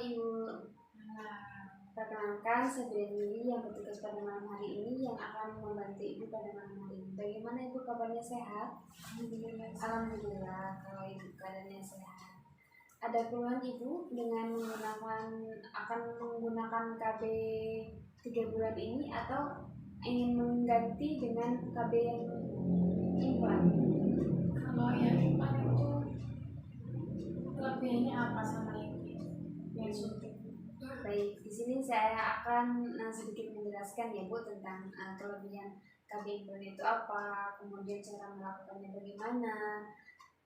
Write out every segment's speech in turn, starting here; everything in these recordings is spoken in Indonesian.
Ibu. Perkenalkan, saya Breni yang bertugas pada malam hari ini yang akan membantu Ibu pada malam hari ini. Bagaimana Ibu, kabarnya sehat? Alhamdulillah, kalau Ibu keadaannya sehat. Ada keluhan Ibu dengan akan menggunakan KB 3 bulan ini atau ingin mengganti dengan KB yang implan? Kalau yang implan itu kelebihannya apa sama yang suntik? Baik, di sini saya akan sedikit menjelaskan ya Bu tentang kelebihan KB implan itu apa, kemudian cara melakukannya bagaimana,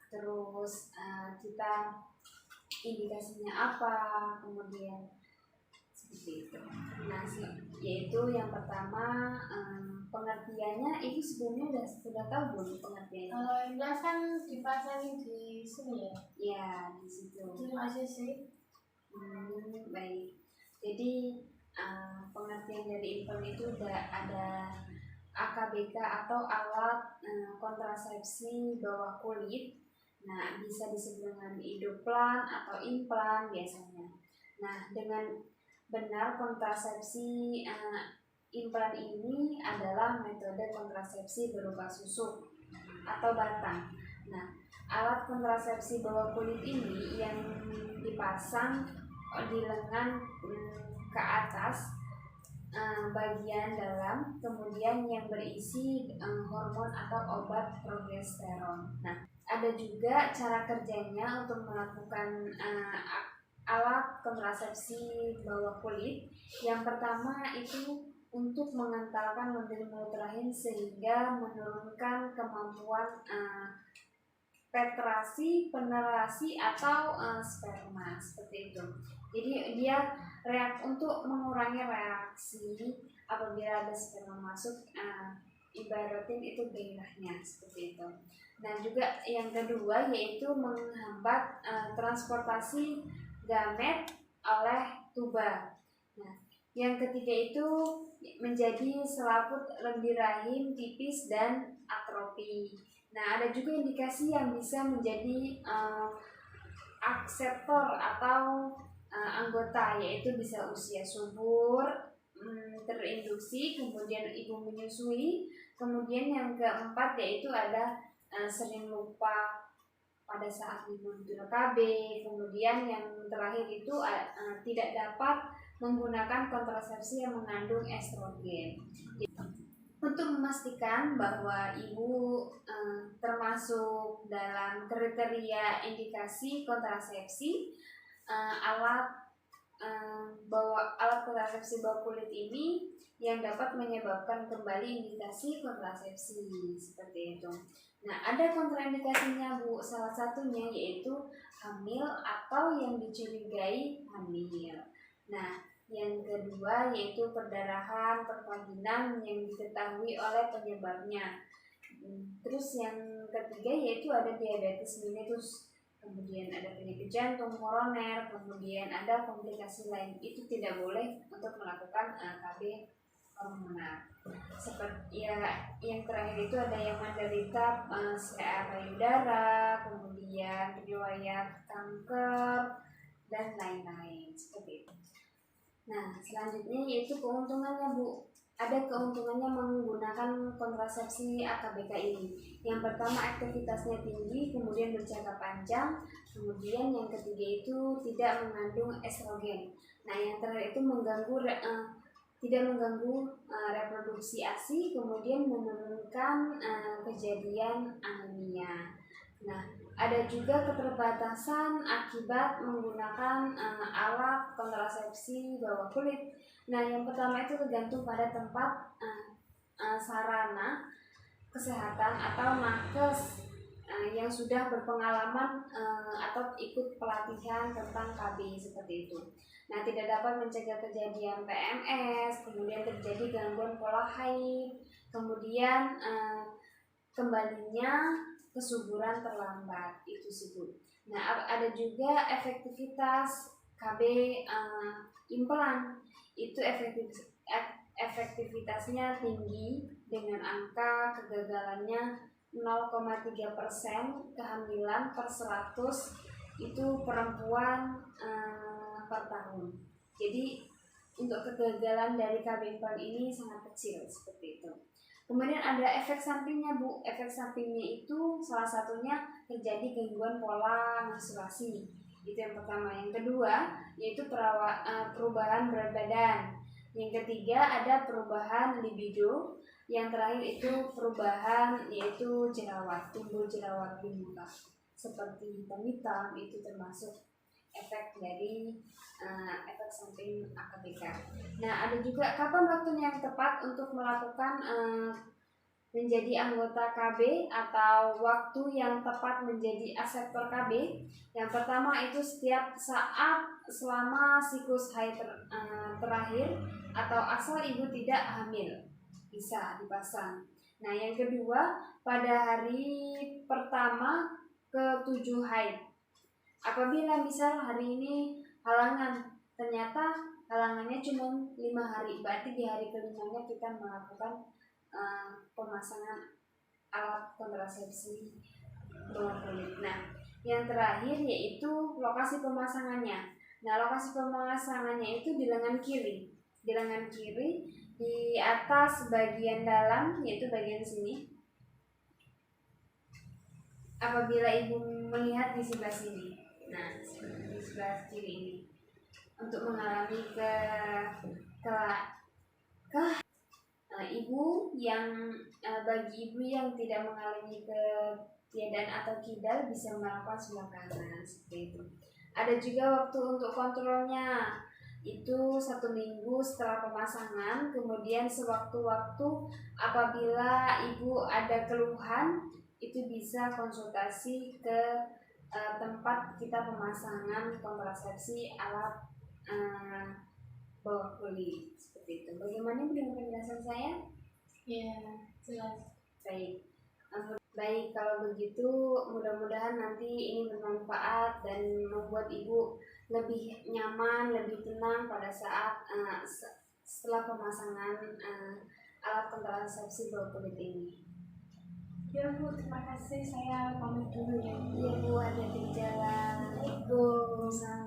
terus kita indikasinya apa, kemudian seperti itu. Nah, yaitu yang pertama pengertiannya itu sebelumnya sudah tahu belum pengertiannya? Kalau implan kan dipasangin di sini ya? Ya, di situ. Terima kasih sih. Baik. Jadi pengertian dari implan itu ada AKBK atau alat kontrasepsi bawah kulit. Nah, bisa disebut dengan idoplan atau implan biasanya. Nah, dengan benar kontrasepsi implan ini adalah metode kontrasepsi berupa susuk atau batang. Nah, alat kontrasepsi bawah kulit ini yang dipasang di lengan ke atas bagian dalam, kemudian yang berisi hormon atau obat progesteron. Nah, ada juga cara kerjanya untuk melakukan alat kontrasepsi bawah kulit. Yang pertama itu untuk mengentalkan lendir rahim sehingga menurunkan kemampuan penetrasi atau sperma seperti itu. Jadi dia untuk mengurangi reaksi apabila ada sperma masuk, ibaratin itu gairahnya seperti itu. Nah, juga yang kedua yaitu menghambat transportasi gamet oleh tuba. Nah, yang ketiga itu menjadi selaput lendir rahim tipis dan atrofi. Nah, ada juga indikasi yang bisa menjadi akseptor atau anggota, yaitu bisa usia subur, terinduksi, kemudian ibu menyusui, kemudian yang keempat yaitu ada sering lupa pada saat membutuhkan KB, kemudian yang terakhir itu tidak dapat menggunakan kontrasepsi yang mengandung estrogen. Untuk memastikan bahwa ibu termasuk dalam kriteria indikasi kontrasepsi, alat kontrasepsi bawah kulit ini yang dapat menyebabkan kembali indikasi kontrasepsi seperti itu. Nah, ada kontraindikasinya Bu, salah satunya yaitu hamil atau yang dicurigai hamil. Nah, yang kedua yaitu perdarahan pervaginan yang diketahui oleh penyebabnya. Terus yang ketiga yaitu ada diabetes mellitus, kemudian ada penyakit jantung koroner, kemudian ada komplikasi lain. Itu tidak boleh untuk melakukan KB hormonal. Seperti ya, yang terakhir itu ada yang menderita CA payudara, kemudian riwayat kanker dan lain-lain seperti itu. Nah, selanjutnya yaitu keuntungannya Bu. Ada keuntungannya menggunakan kontrasepsi AKBK ini. Yang pertama aktivitasnya tinggi, kemudian berjangka panjang, kemudian yang ketiga itu tidak mengandung estrogen. Nah, yang terakhir itu tidak mengganggu reproduksi ASI, kemudian menurunkan kejadian anemia. Nah, ada juga keterbatasan akibat menggunakan alat kontrasepsi bawah kulit. Nah, yang pertama itu tergantung pada tempat sarana kesehatan atau nakes yang sudah berpengalaman atau ikut pelatihan tentang KB seperti itu. Nah, tidak dapat mencegah kejadian PMS, kemudian terjadi gangguan pola haid, kemudian kembalinya kesuburan terlambat, itu sih Bu. Nah, ada juga efektivitas KB implan. Itu efektivitasnya tinggi dengan angka kegagalannya 0,3% kehamilan per 100 itu perempuan per tahun. Jadi untuk kegagalan dari KB implan ini sangat kecil seperti itu. Kemudian ada efek sampingnya Bu. Efek sampingnya itu salah satunya terjadi gangguan pola menstruasi. Itu yang pertama. Yang kedua yaitu perubahan berat badan. Yang ketiga ada perubahan libido. Yang terakhir itu perubahan yaitu jerawat, timbul jerawat di muka seperti hitam-hitam, itu termasuk efek dari efek samping AKBK. Nah, ada juga kapan waktunya yang tepat untuk melakukan menjadi anggota KB atau waktu yang tepat menjadi aseptor KB. Yang pertama itu setiap saat selama siklus haid terakhir atau asal ibu tidak hamil, bisa dipasang. Nah, yang kedua pada hari pertama ke-7 haid. Apabila misal hari ini halangan, ternyata halangannya cuma 5 hari, berarti di hari kelimanya kita melakukan pemasangan alat kontrasepsi bawah kulit. Nah, yang terakhir yaitu lokasi pemasangannya. Nah, lokasi pemasangannya itu di lengan kiri. Di lengan kiri di atas bagian dalam, yaitu bagian sini. Apabila ibu melihat di sebelah sini, nah di sebelah kiri ini, untuk mengalami ibu yang bagi ibu yang tidak mengalami ketiadaan atau kidal bisa melakukan sebelah kanan seperti itu. Ada juga waktu untuk kontrolnya, itu 1 minggu setelah pemasangan. Kemudian sewaktu-waktu apabila ibu ada keluhan, itu bisa konsultasi ke tempat kita pemasangan kontrasepsi alat bawah kulit seperti itu. Bagaimana dengan penjelasan saya? Iya, jelas. Baik, kalau begitu mudah-mudahan nanti ini bermanfaat dan membuat ibu lebih nyaman, lebih tenang pada saat setelah pemasangan alat kontrasepsi bawah kulit ini. Ya Bu, terima kasih. Saya pamit dulu ya. Iya Bu, hati-hati di jalan. Assalamualaikum.